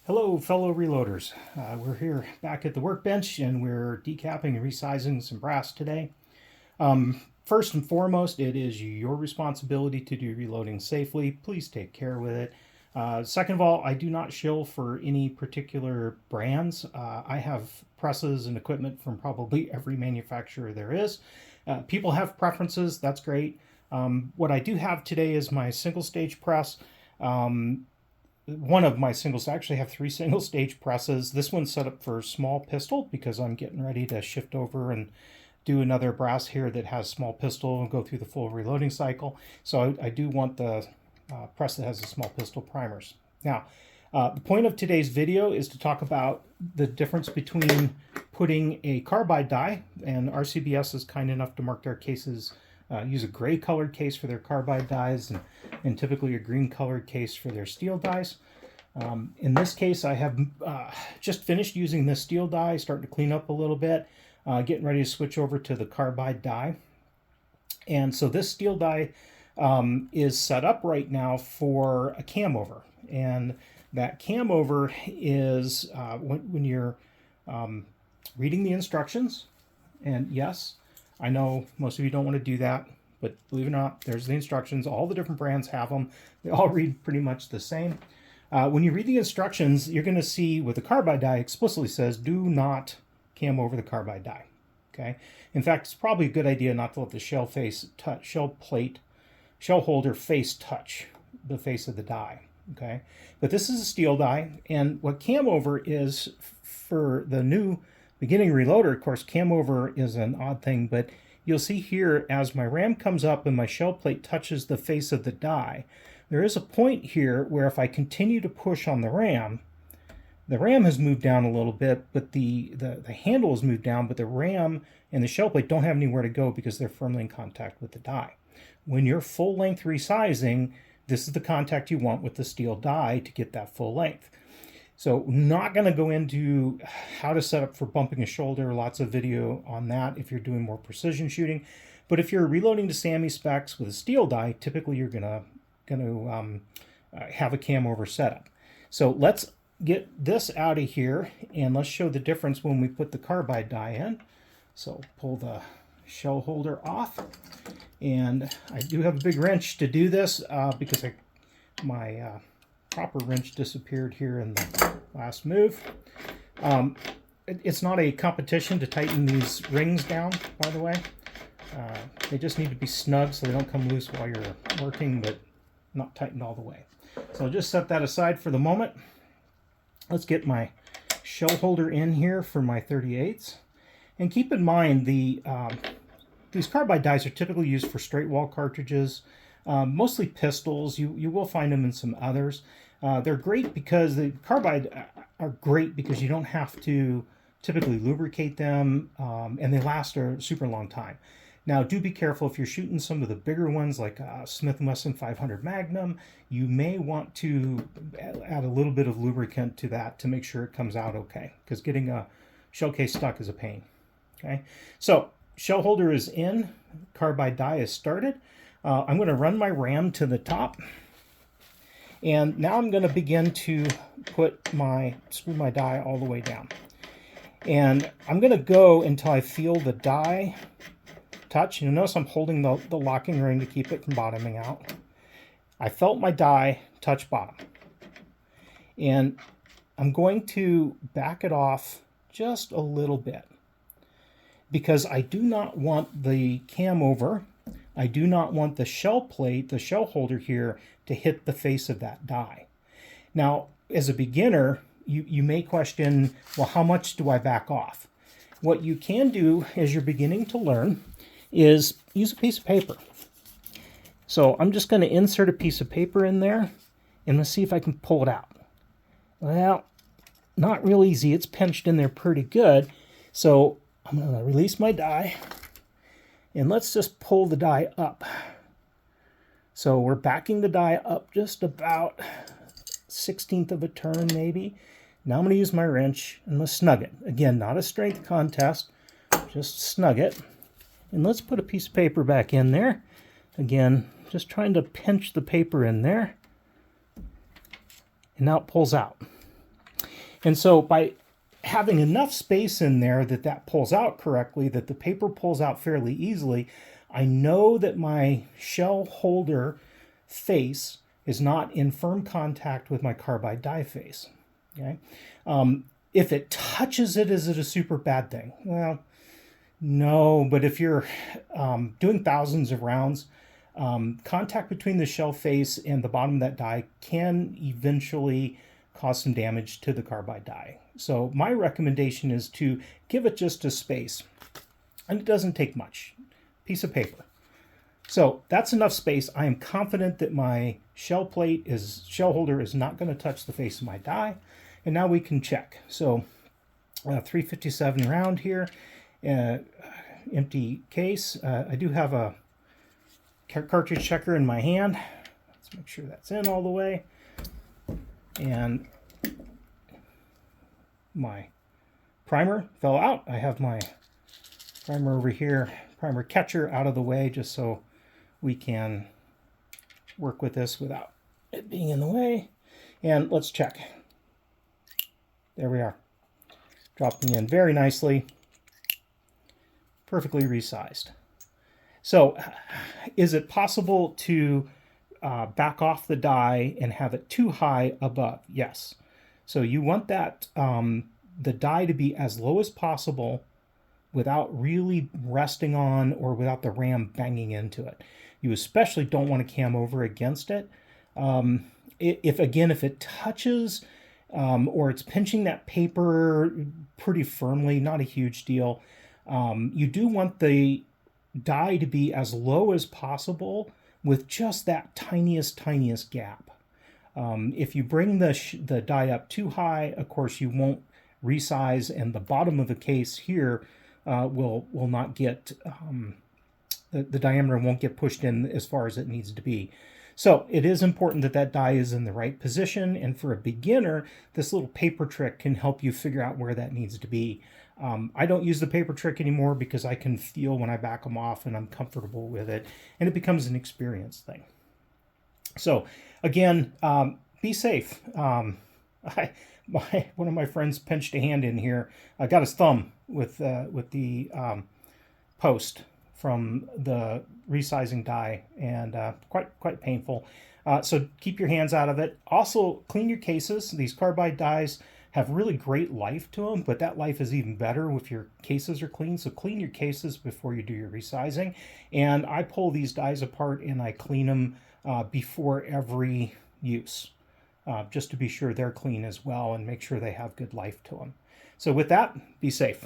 Hello, fellow reloaders. We're here back at the workbench and we're decapping and resizing some brass today. First and foremost, it is your responsibility to do reloading safely. Please take care with it. Second of all, I do not shill for any particular brands. I have presses and equipment from probably every manufacturer there is. People have preferences, that's great. What I do have today is my single stage press. One of my singles, I actually have 3 single stage presses. This one's set up for small pistol because I'm getting ready to shift over and do another brass here that has small pistol and go through the full reloading cycle. So I do want the press that has the small pistol primers. Now, the point of today's video is to talk about the difference between putting a carbide die, and RCBS is kind enough to mark their cases, use a gray colored case for their carbide dies and typically a green colored case for their steel dies. In this case, I have just finished using this steel die, starting to clean up a little bit, getting ready to switch over to the carbide die. And so this steel die is set up right now for a cam over. And that cam over is when you're reading the instructions. And yes, I know most of you don't want to do that, but believe it or not, there's the instructions. All the different brands have them. They all read pretty much the same. When you read the instructions, you're going to see with the carbide die explicitly says, do not cam over the carbide die. Okay. In fact, it's probably a good idea not to let the shell holder face touch the face of the die. Okay. But this is a steel die, and what cam over is for the new beginning reloader. Of course, cam over is an odd thing, but you'll see here as my ram comes up and my shell plate touches the face of the die, there is a point here where if I continue to push on the ram has moved down a little bit, but the handle has moved down, but the ram and the shell plate don't have anywhere to go because they're firmly in contact with the die. When you're full length resizing, this is the contact you want with the steel die to get that full length. So not going to go into how to set up for bumping a shoulder, lots of video on that if you're doing more precision shooting. But if you're reloading to SAMI specs with a steel die, typically you're going to have a cam over setup. So let's get this out of here and let's show the difference when we put the carbide die in. So pull the shell holder off, and I do have a big wrench to do this because my proper wrench disappeared here in the last move. It's not a competition to tighten these rings down, by the way. They just need to be snug so they don't come loose while you're working, but not tightened all the way. So I'll just set that aside for the moment. Let's get my shell holder in here for my 38s. And keep in mind, these carbide dies are typically used for straight wall cartridges, mostly pistols. You will find them in some others. They're great because the carbide are great because you don't have to typically lubricate them, and they last a super long time. Now, do be careful if you're shooting some of the bigger ones like Smith & Wesson 500 Magnum. You may want to add a little bit of lubricant to that to make sure it comes out okay, because getting a shell case stuck is a pain. Okay, so shell holder is in, carbide die is started. I'm going to run my ram to the top. And now I'm going to begin to screw my die all the way down. And I'm going to go until I feel the die touch. You'll notice I'm holding the locking ring to keep it from bottoming out. I felt my die touch bottom. And I'm going to back it off just a little bit, because I do not want the cam over. I do not want the shell plate, the shell holder here, to hit the face of that die. Now, as a beginner, you may question, well, how much do I back off? What you can do as you're beginning to learn is use a piece of paper. So I'm just going to insert a piece of paper in there, and let's see if I can pull it out. Well, not real easy. It's pinched in there pretty good. So I'm going to release my die, and let's just pull the die up. So we're backing the die up just about 1/16 of a turn maybe. Now I'm going to use my wrench and let's snug it. Again, not a strength contest, just snug it. And let's put a piece of paper back in there. Again, just trying to pinch the paper in there. And now it pulls out. And so by having enough space in there that that pulls out correctly, that the paper pulls out fairly easily, I know that my shell holder face is not in firm contact with my carbide die face. Okay. If it touches it, is it a super bad thing? Well, no, but if you're doing thousands of rounds, contact between the shell face and the bottom of that die can eventually cause some damage to the carbide die. So my recommendation is to give it just a space, and it doesn't take much. Piece of paper. So that's enough space. I am confident that my shell holder is not going to touch the face of my die. And now we can check. So 357 round here, empty case. I do have a cartridge checker in my hand. Let's make sure that's in all the way. And my primer fell out. I have my primer over here, primer catcher out of the way, just so we can work with this without it being in the way. And let's check. There we are. Dropping in very nicely. Perfectly resized. So is it possible to back off the die and have it too high above? Yes. So you want that the die to be as low as possible without really resting on or without the ram banging into it. You especially don't want to cam over against it. If it touches or it's pinching that paper pretty firmly, not a huge deal. You do want the die to be as low as possible with just that tiniest gap. If you bring the die up too high, of course you won't resize, and the bottom of the case here will not get the diameter won't get pushed in as far as it needs to be. So it is important that that die is in the right position, and for a beginner, this little paper trick can help you figure out where that needs to be. I don't use the paper trick anymore because I can feel when I back them off and I'm comfortable with it, and it becomes an experience thing. So again, be safe. One of my friends pinched a hand in here. I got his thumb with the post from the resizing die, and quite painful. So keep your hands out of it. Also, clean your cases. These carbide dies have really great life to them, but that life is even better if your cases are clean. So clean your cases before you do your resizing. And I pull these dies apart and I clean them before every use, just to be sure they're clean as well and make sure they have good life to them. So with that, be safe.